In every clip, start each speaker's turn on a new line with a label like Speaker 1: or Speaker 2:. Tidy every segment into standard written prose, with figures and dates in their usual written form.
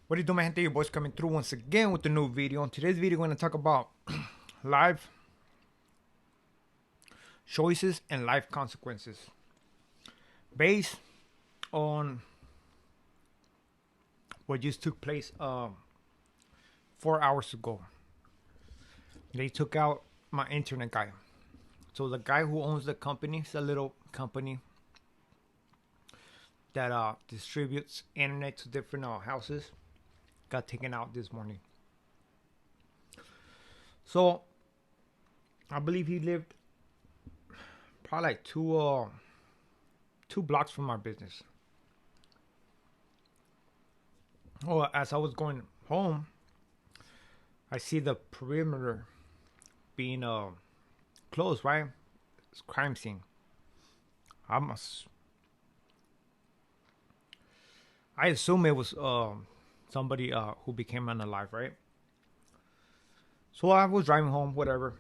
Speaker 1: What do you do, my gente? Your boys coming through once again with a new video. In today's video, we're going to talk about life choices and life consequences based on what just took place 4 hours ago. They took out my internet guy. So the guy who owns the company, it's a little company that distributes internet to different houses, got taken out this morning. So I believe he lived probably like two blocks from our business. Well, as I was going home, I see the perimeter being closed, right? It's a crime scene. I assume it was somebody who became unalive, right? So I was driving home, whatever.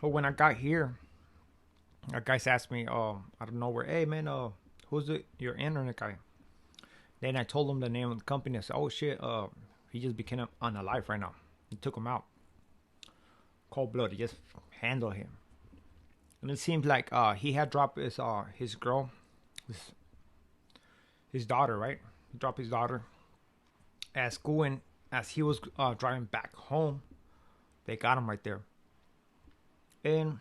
Speaker 1: But when I got here, a guy asked me, out of nowhere, "Hey man, who's your internet guy?" Then I told him the name of the company. I said, "Oh shit, he just became unalive right now. He took him out, cold blooded, just handle him." And it seems like he had dropped his girl, his daughter, right? He dropped his daughter at school, and as he was driving back home, they got him right there. And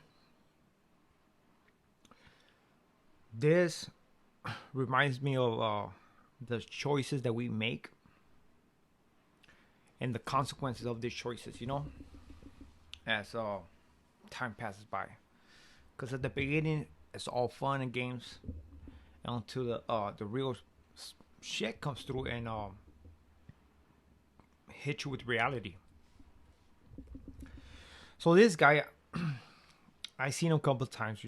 Speaker 1: this reminds me of the choices that we make and the consequences of these choices, as time passes by. Because at the beginning, it's all fun and games until the real shit comes through and hit you with reality. So this guy, I seen him a couple of times,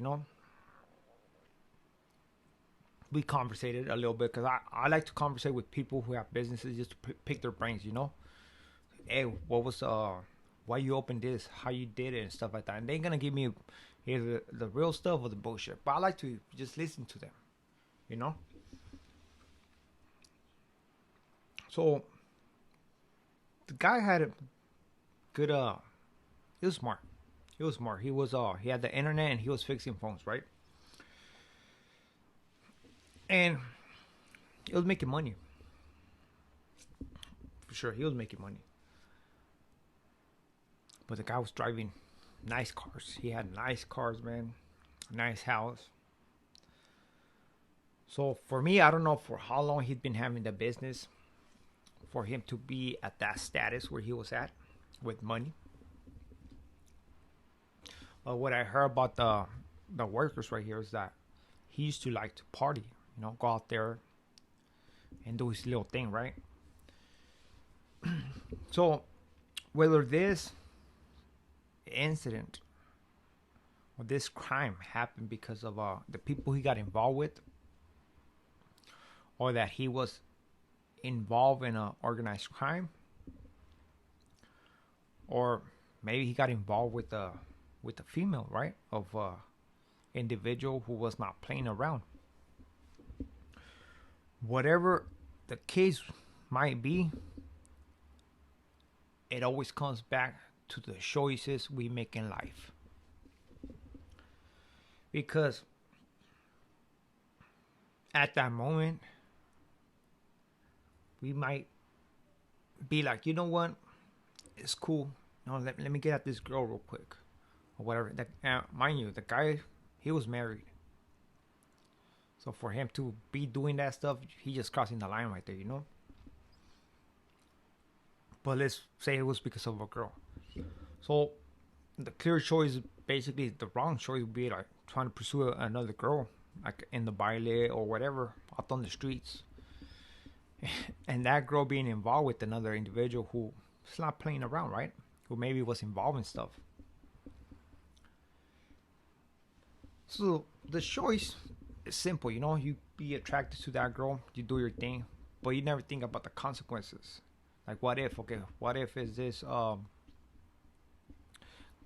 Speaker 1: We conversated a little bit because I like to conversate with people who have businesses just to pick their brains. Hey, what was why you opened this, how you did it, and stuff like that. And they're gonna give me either the real stuff or the bullshit. But I like to just listen to them. So the guy had a good he was smart. He was smart. He had the internet and he was fixing phones, right? And he was making money. For sure, he was making money. But the guy was driving nice cars. He had nice cars, man. Nice house. So for me, I don't know for how long he'd been having the business for him to be at that status where he was at with money. What I heard about the workers right here is that he used to like to party, go out there and do his little thing, right? So whether this incident or this crime happened because of the people he got involved with, or that he was involved in an organized crime, or maybe he got involved with the female, right, of individual who was not playing around. Whatever the case might be, it always comes back to the choices we make in life. Because at that moment, we might be like, you know what, it's cool. Let me get at this girl real quick, or whatever. Mind you, the guy, he was married. So for him to be doing that stuff, he just crossing the line right there. But let's say it was because of a girl. So the clear choice, basically the wrong choice, would be like trying to pursue another girl, like in the baile or whatever, out on the streets. And that girl being involved with another individual who's not playing around, right? Who maybe was involved in stuff. So the choice is simple, you be attracted to that girl, you do your thing, but you never think about the consequences. Like, what if is this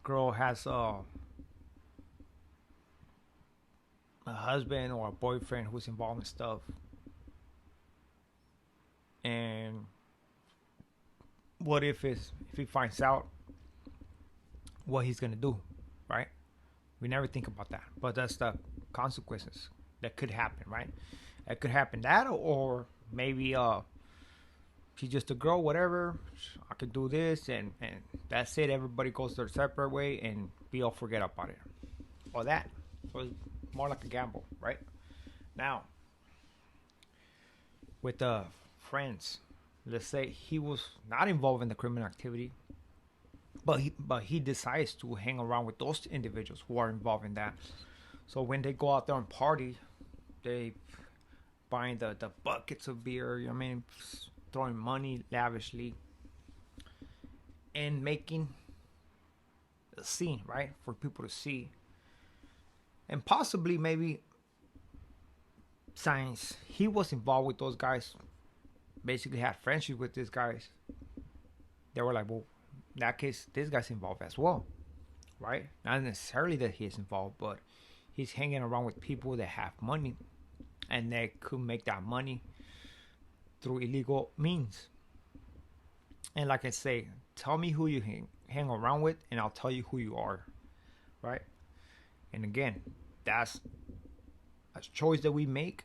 Speaker 1: girl has a husband or a boyfriend who's involved in stuff, and what if he finds out what he's gonna do, right? We never think about that, but that's the consequences that could happen, right? It could happen that, or maybe she's just a girl, whatever. I could do this, and that's it. Everybody goes their separate way, and we all forget about it, or that. So it's more like a gamble, right? Now, with the friends, let's say he was not involved in the criminal activity, but he decides to hang around with those individuals who are involved in that. So when they go out there and party, they buying the buckets of beer, you know what I mean, throwing money lavishly, and making a scene, right, for people to see, and possibly maybe since he was involved with those guys, basically had friendship with these guys, they were like, well, in that case, this guy's involved as well, right? Not necessarily that he's involved, but he's hanging around with people that have money, and they could make that money through illegal means. And like I say, tell me who you hang around with, and I'll tell you who you are, right? And again, that's a choice that we make,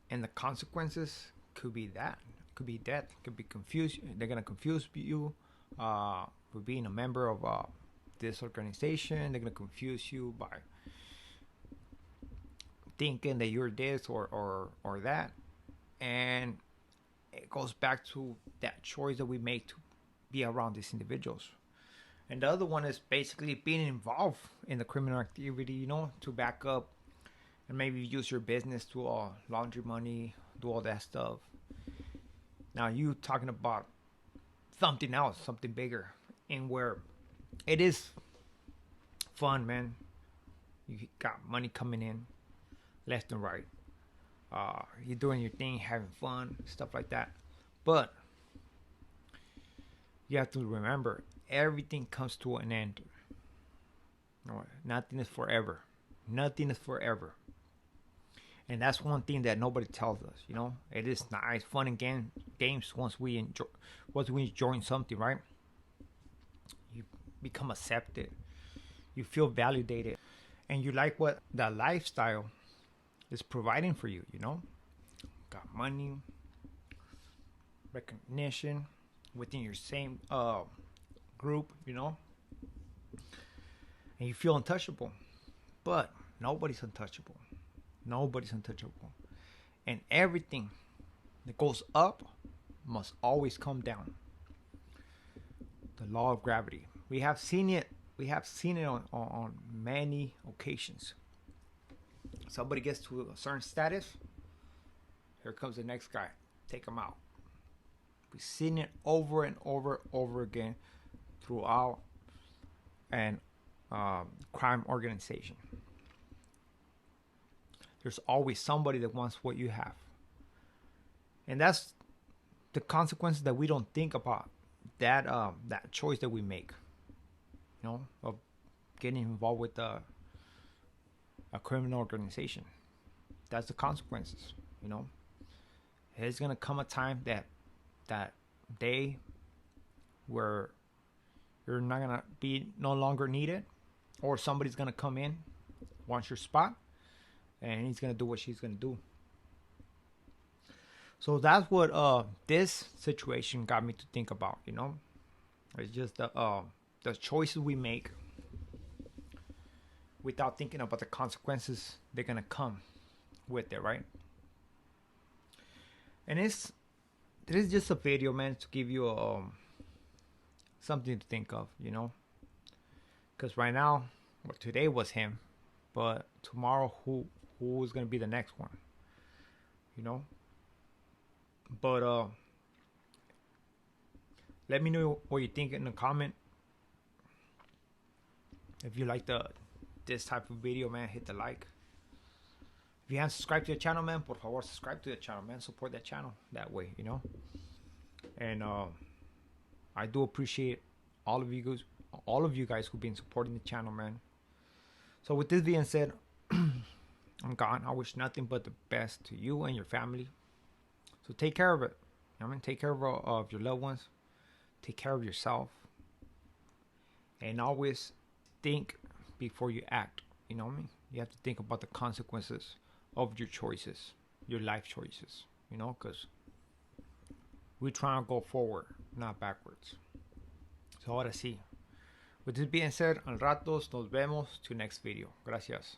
Speaker 1: and the consequences could be that, could be death, could be confused. They're gonna confuse you for being a member of this organization. They're gonna confuse you by thinking that you're this or that, and it goes back to that choice that we make to be around these individuals. And the other one is basically being involved in the criminal activity, you know, to back up and maybe use your business to launder money, do all that stuff. Now you talking about something else, something bigger, and where it is fun, man. You got money coming in left and right. You're doing your thing, having fun, stuff like that. But you have to remember, everything comes to an end. Nothing is forever. Nothing is forever. And that's one thing that nobody tells us. You know, it is nice, fun and games once we enjoy something, right? You become accepted. You feel validated, and you like what that lifestyle is providing for you. You know, got money, recognition within your same group. You know, and you feel untouchable. But nobody's untouchable. Nobody's untouchable. And everything that goes up must always come down. The law of gravity. We have seen it. We have seen it on many occasions. Somebody gets to a certain status. Here comes the next guy. Take him out. We've seen it over and over again throughout an crime organization. There's always somebody that wants what you have. And that's the consequences that we don't think about. That choice that we make, you know, of getting involved with a criminal organization. That's the consequences, you know. There's gonna come a time that day where you're not gonna be no longer needed, or somebody's gonna come in, wants your spot, and he's gonna do what she's gonna do. So that's what this situation got me to think about. You know, it's just the choices we make without thinking about the consequences they're gonna come with it, right? And this is just a video, man, to give you something to think of, you know. Because right now, well, today was him, but tomorrow, who is gonna be the next one, you know? But let me know what you think in the comment. If you like this type of video, man, hit the like. If you haven't subscribed to the channel, man, por favor, subscribe to the channel, man. Support that channel that way, you know. And I do appreciate all of you guys who've been supporting the channel, man. So with this being said, I'm gone. I wish nothing but the best to you and your family. So take care of it. I mean, take care of your loved ones. take care of yourself, and always think before you act. You know what I mean? You have to think about the consequences of your choices, your life choices, you know, because we try to go forward, not backwards. So ahora sí. With this being said, al ratos nos vemos to next video. Gracias.